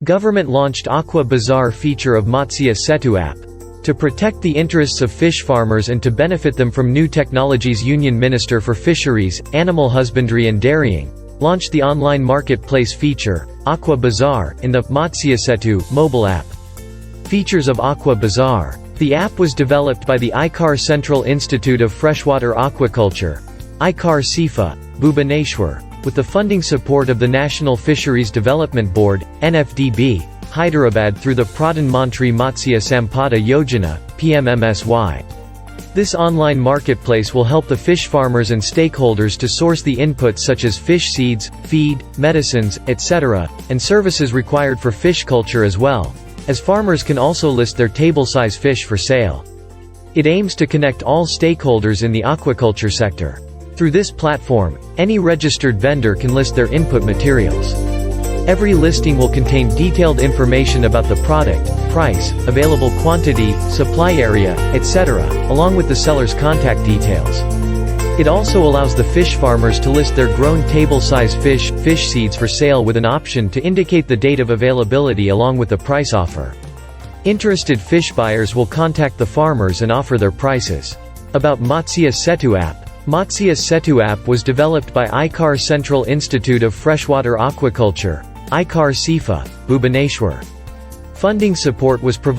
Government launched Aqua Bazaar feature of Matsya Setu app. To protect the interests of fish farmers and to benefit them from new technologies, Union Minister for Fisheries, Animal Husbandry and Dairying launched the online marketplace feature, Aqua Bazaar, in the Matsya Setu mobile app. Features of Aqua Bazaar. The app was developed by the ICAR Central Institute of Freshwater Aquaculture, ICAR SIFA, Bhubaneswar, with the funding support of the National Fisheries Development Board, NFDB, Hyderabad through the Pradhan Mantri Matsya Sampada Yojana, PMMSY. This online marketplace will help the fish farmers and stakeholders to source the inputs such as fish seeds, feed, medicines, etc., and services required for fish culture, as well as farmers can also list their table-size fish for sale. It aims to connect all stakeholders in the aquaculture sector. Through this platform, any registered vendor can list their input materials. Every listing will contain detailed information about the product, price, available quantity, supply area, etc., along with the seller's contact details. It also allows the fish farmers to list their grown table-size fish seeds for sale with an option to indicate the date of availability along with the price offer. Interested fish buyers will contact the farmers and offer their prices. About Matsya Setu app. Matsya Setu app was developed by ICAR Central Institute of Freshwater Aquaculture, ICAR SIFA, Bhubaneswar. Funding support was provided